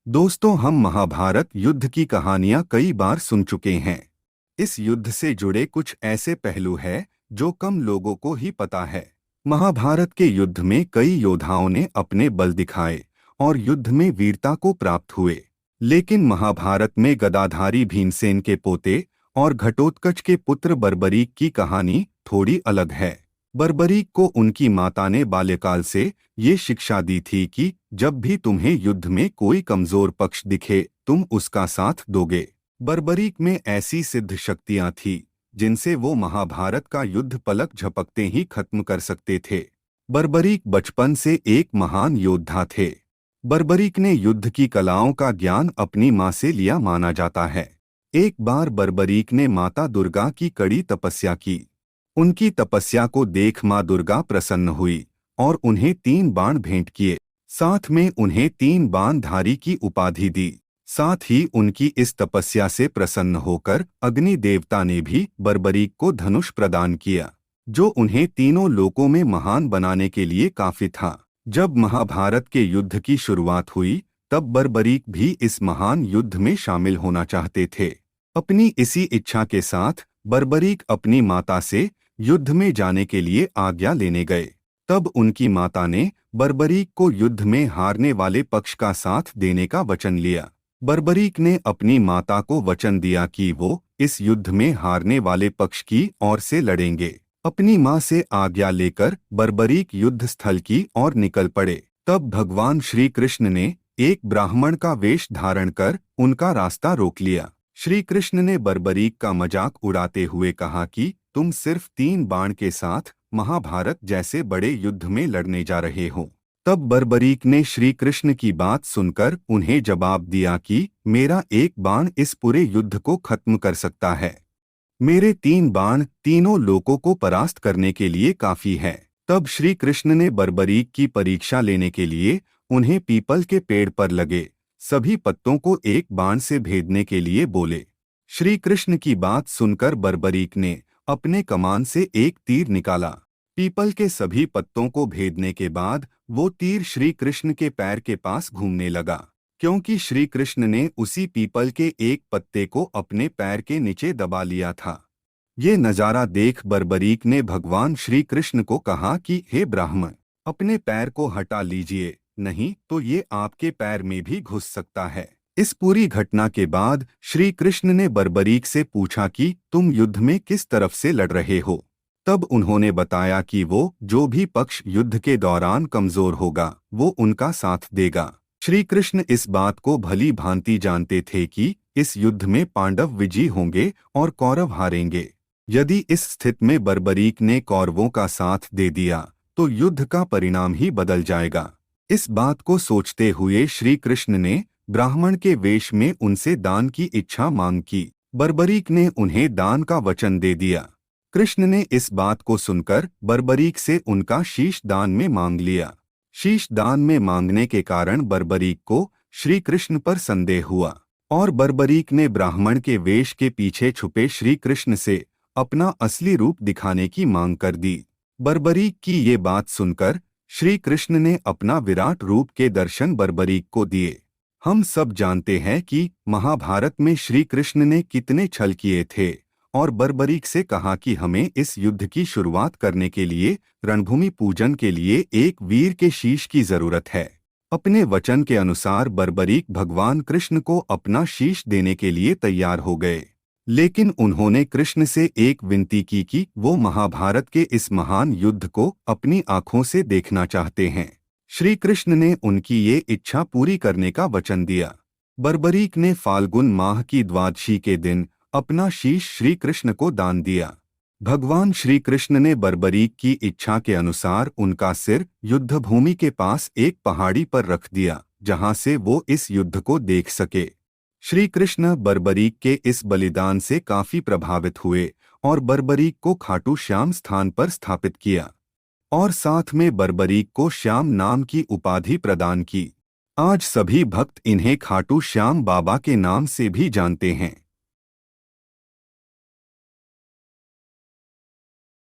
दोस्तों, हम महाभारत युद्ध की कहानियां कई बार सुन चुके हैं। इस युद्ध से जुड़े कुछ ऐसे पहलू हैं जो कम लोगों को ही पता है। महाभारत के युद्ध में कई योद्धाओं ने अपने बल दिखाए और युद्ध में वीरता को प्राप्त हुए। लेकिन महाभारत में गदाधारी भीमसेन के पोते और घटोत्कच के पुत्र बर्बरीक की कहानी थोड़ी अलग है। बर्बरीक को उनकी माता ने बाल्यकाल से ये शिक्षा दी थी कि जब भी तुम्हें युद्ध में कोई कमजोर पक्ष दिखे तुम उसका साथ दोगे। बर्बरीक में ऐसी सिद्ध शक्तियां थी जिनसे वो महाभारत का युद्ध पलक झपकते ही खत्म कर सकते थे। बर्बरीक बचपन से एक महान योद्धा थे। बर्बरीक ने युद्ध की कलाओं का ज्ञान अपनी मां से लिया माना जाता है। एक बार बर्बरीक ने माता दुर्गा की कड़ी तपस्या की। उनकी तपस्या को देख मां दुर्गा प्रसन्न हुई और उन्हें 3 बाण भेंट किए। साथ में उन्हें 3 बाणधारी की उपाधि दी। साथ ही उनकी इस तपस्या से प्रसन्न होकर अग्नि देवता ने भी बर्बरीक को धनुष प्रदान किया, जो उन्हें तीनों लोकों में महान बनाने के लिए काफी था। जब महाभारत के युद्ध की शुरुआत हुई तब बर्बरीक भी इस महान युद्ध में शामिल होना चाहते थे। अपनी इसी इच्छा के साथ बर्बरीक अपनी माता से युद्ध में जाने के लिए आज्ञा लेने गए। तब उनकी माता ने बर्बरीक को युद्ध में हारने वाले पक्ष का साथ देने का वचन लिया। बर्बरीक ने अपनी माता को वचन दिया कि वो इस युद्ध में हारने वाले पक्ष की ओर से लड़ेंगे। अपनी मां से आज्ञा लेकर बर्बरीक युद्ध स्थल की ओर निकल पड़े। तब भगवान श्री कृष्ण ने एक ब्राह्मण का वेश धारण कर उनका रास्ता रोक लिया। श्री कृष्ण ने बर्बरीक का मजाक उड़ाते हुए कहा कि तुम सिर्फ 3 बाण के साथ महाभारत जैसे बड़े युद्ध में लड़ने जा रहे हो। तब बर्बरीक ने श्री कृष्ण की बात सुनकर उन्हें जवाब दिया कि मेरा एक बाण इस पूरे युद्ध को खत्म कर सकता है। मेरे 3 बाण तीनों लोकों को परास्त करने के लिए काफी है। तब श्री कृष्ण ने बर्बरीक की परीक्षा लेने के लिए उन्हें पीपल के पेड़ पर लगे सभी पत्तों को एक बाण से भेदने के लिए बोले। श्री कृष्ण की बात सुनकर बर्बरीक ने अपने कमान से एक तीर निकाला। पीपल के सभी पत्तों को भेदने के बाद वो तीर श्री कृष्ण के पैर के पास घूमने लगा, क्योंकि श्री कृष्ण ने उसी पीपल के एक पत्ते को अपने पैर के नीचे दबा लिया था। ये नजारा देख बर्बरीक ने भगवान श्री कृष्ण को कहा कि हे ब्राह्मण, अपने पैर को हटा लीजिए, नहीं तो ये आपके पैर में भी घुस सकता है। इस पूरी घटना के बाद श्री कृष्ण ने बर्बरीक से पूछा कि तुम युद्ध में किस तरफ से लड़ रहे हो। तब उन्होंने बताया कि वो जो भी पक्ष युद्ध के दौरान कमजोर होगा वो उनका साथ देगा। श्री कृष्ण इस बात को भली भांति जानते थे कि इस युद्ध में पांडव विजयी होंगे और कौरव हारेंगे। यदि इस स्थिति में बर्बरीक ने कौरवों का साथ दे दिया तो युद्ध का परिणाम ही बदल जाएगा। इस बात को सोचते हुए श्री कृष्ण ने ब्राह्मण के वेश में उनसे दान की इच्छा मांग की। बर्बरीक ने उन्हें दान का वचन दे दिया। कृष्ण ने इस बात को सुनकर बर्बरीक से उनका शीश दान में मांग लिया। शीश दान में मांगने के कारण बर्बरीक को श्री कृष्ण पर संदेह हुआ और बर्बरीक ने ब्राह्मण के वेश के पीछे छुपे श्री कृष्ण से अपना असली रूप दिखाने की मांग कर दी। बर्बरीक की ये बात सुनकर श्री कृष्ण ने अपना विराट रूप के दर्शन बर्बरीक को दिए। हम सब जानते हैं कि महाभारत में श्री कृष्ण ने कितने छल किए थे और बर्बरीक से कहा कि हमें इस युद्ध की शुरुआत करने के लिए रणभूमि पूजन के लिए एक वीर के शीश की जरूरत है। अपने वचन के अनुसार बर्बरीक भगवान कृष्ण को अपना शीश देने के लिए तैयार हो गए। लेकिन उन्होंने कृष्ण से एक विनती की कि वो महाभारत के इस महान युद्ध को अपनी आंखों से देखना चाहते हैं। श्री कृष्ण ने उनकी ये इच्छा पूरी करने का वचन दिया। बर्बरीक ने फाल्गुन माह की द्वादशी के दिन अपना शीश श्री कृष्ण को दान दिया। भगवान श्री कृष्ण ने बर्बरीक की इच्छा के अनुसार उनका सिर युद्धभूमि के पास एक पहाड़ी पर रख दिया, जहां से वो इस युद्ध को देख सके। श्री कृष्ण बर्बरीक के इस बलिदान से काफी प्रभावित हुए और बर्बरीक को खाटू श्याम स्थान पर स्थापित किया और साथ में बर्बरीक को श्याम नाम की उपाधि प्रदान की। आज सभी भक्त इन्हें खाटू श्याम बाबा के नाम से भी जानते हैं।